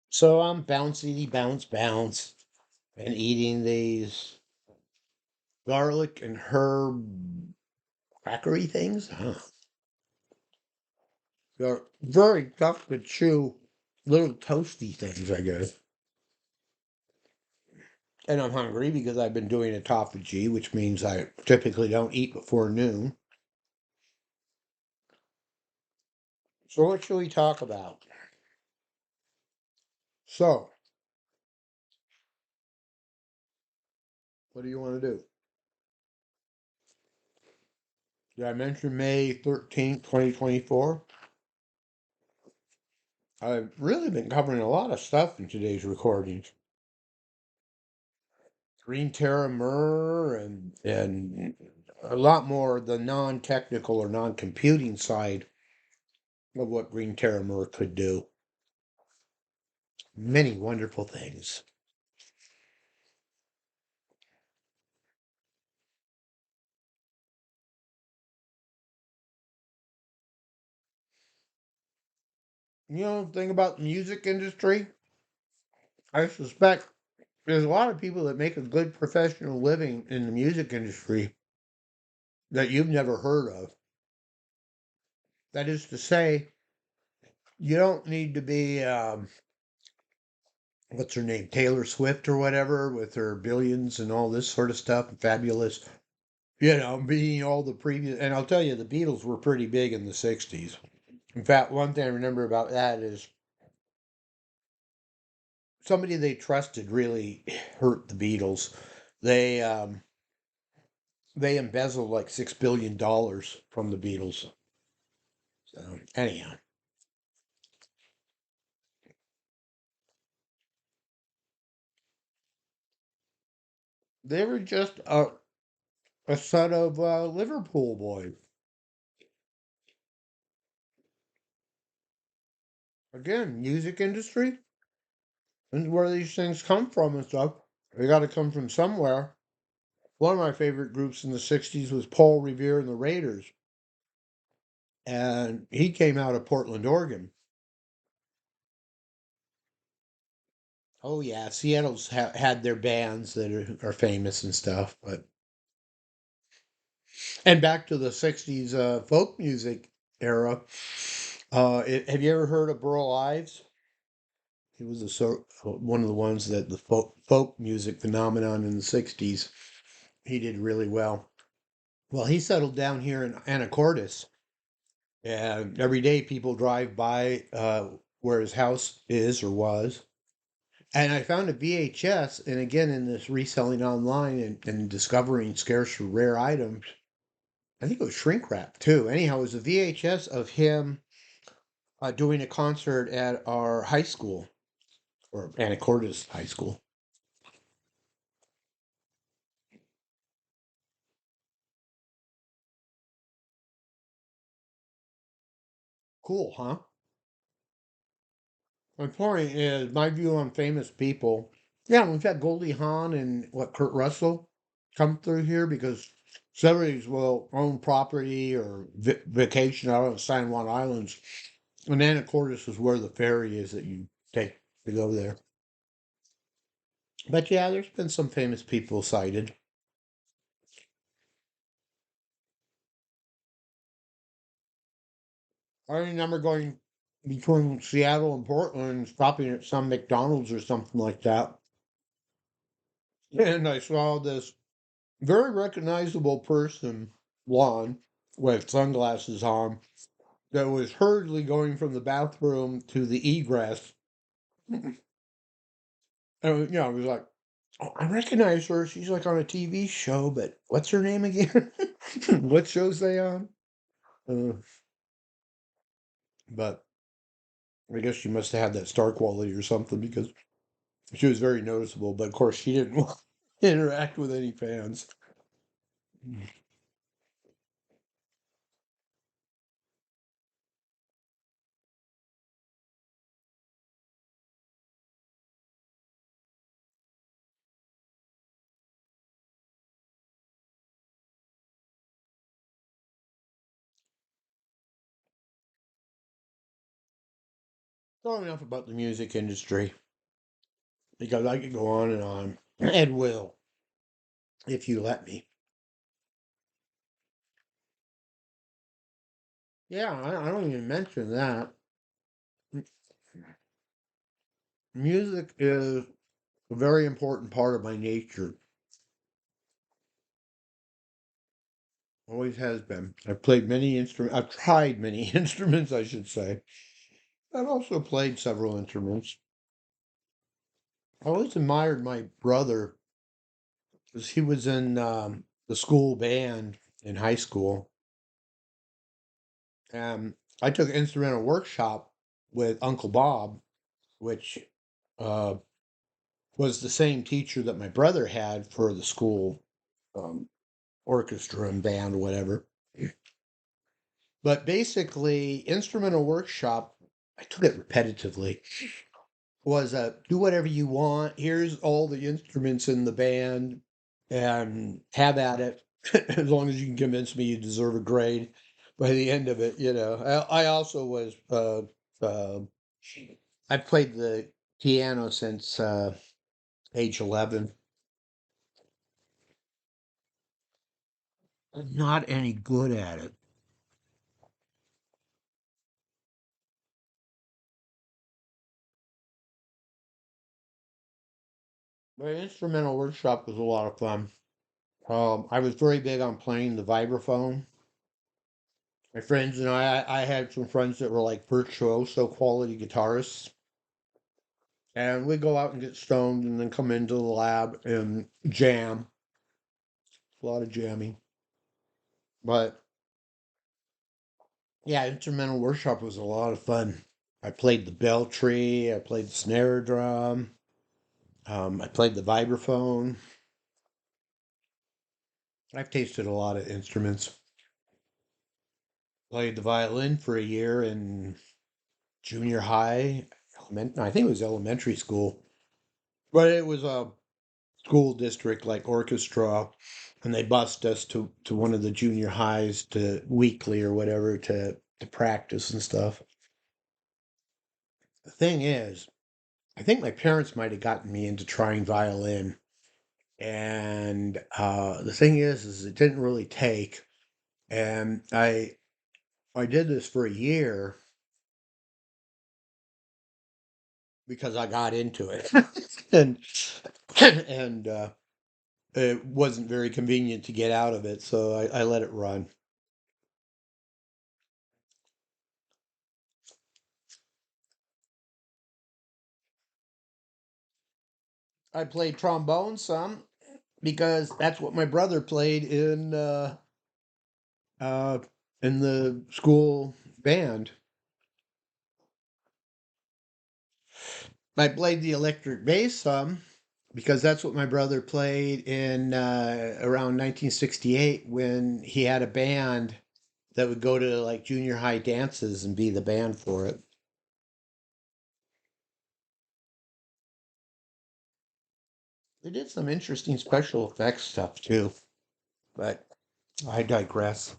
So I'm bouncy bounce bounce and eating these garlic and herb crackery things. They're very tough to chew, little toasty things, I guess. And I'm hungry because I've been doing autophagy, which means I typically don't eat before noon. So what should we talk about? So, what do you want to do? Did I mention May 13th, 2024? I've really been covering a lot of stuff in today's recordings. Green Terra Myrrh and a lot more the non-technical or non-computing side of what Green Terra Myrrh could do. Many wonderful things. You know, the thing about the music industry, I suspect there's a lot of people that make a good professional living in the music industry that you've never heard of. That is to say, you don't need to be what's her name, Taylor Swift or whatever, with her billions and all this sort of stuff, fabulous. Being all the previous, and I'll tell you, the Beatles were pretty big in the 60s. In fact, one thing I remember about that is somebody they trusted really hurt the Beatles. They um, they embezzled like $6 billion from the Beatles. So anyhow, they were just a set of Liverpool boys. Again, music industry and where these things come from and stuff. They got to come from somewhere. One of my favorite groups in the 60s was Paul Revere and the Raiders. And he came out of Portland, Oregon. Oh, yeah. Seattle's had their bands that are famous and stuff. And back to the 60s folk music era. Have you ever heard of Burl Ives? He was one of the ones that the folk music phenomenon in the 60s. He did really well. Well, he settled down here in Anacortes. And every day people drive by where his house is or was. And I found a VHS, and again, in this reselling online and discovering scarce or rare items, I think it was shrink wrap too. Anyhow, it was a VHS of him doing a concert at our high school, or Anacortes High School. Cool, huh? My point is, my view on famous people. Yeah, we've had Goldie Hawn and Kurt Russell come through here because celebrities will own property or vacation out on San Juan Islands. And Anacortes is where the ferry is that you take to go there. But yeah, there's been some famous people cited. I remember going between Seattle and Portland and stopping at some McDonald's or something like that. And I saw this very recognizable person, blonde, with sunglasses on, that was hurriedly going from the bathroom to the egress. And, I was like, oh, I recognize her. She's like on a TV show, but what's her name again? What show's they on? Uh, but I guess she must have had that star quality or something because she was very noticeable. But of course, she didn't interact with any fans. Know enough about the music industry because I could go on, and will, if you let me. Yeah, I don't even mention that. M- Music is a very important part of my nature. Always has been. I've played many instruments. I've tried many instruments, I should say. I've also played several instruments. I always admired my brother because he was in the school band in high school. And I took instrumental workshop with Uncle Bob, which uh, was the same teacher that my brother had for the school um, orchestra and band, whatever. But basically, instrumental workshop, I took it repetitively, was do whatever you want. Here's all the instruments in the band and have at it. As long as you can convince me you deserve a grade by the end of it, you know. I also was, uh, I played the piano since age 11. I'm not any good at it. But instrumental workshop was a lot of fun. I was very big on playing the vibraphone. My friends and I had some friends that were like virtuoso quality guitarists. And we'd go out and get stoned and then come into the lab and jam. A lot of jamming. But yeah, instrumental workshop was a lot of fun. I played the bell tree, I played the snare drum, I played the vibraphone. I've tasted a lot of instruments. Played the violin for a year in junior high, no, I think it was elementary school, but it was a school district like orchestra, and they bused us to one of the junior highs to weekly or whatever to practice and stuff. The thing is, I think my parents might have gotten me into trying violin, and the thing is it didn't really take, and I did this for a year because I got into it, and and it wasn't very convenient to get out of it, so I let it run. I played trombone some because that's what my brother played uh, in the school band. I played the electric bass some because that's what my brother played in around 1968 when he had a band that would go to like junior high dances and be the band for it. They did some interesting special effects stuff too, but I digress.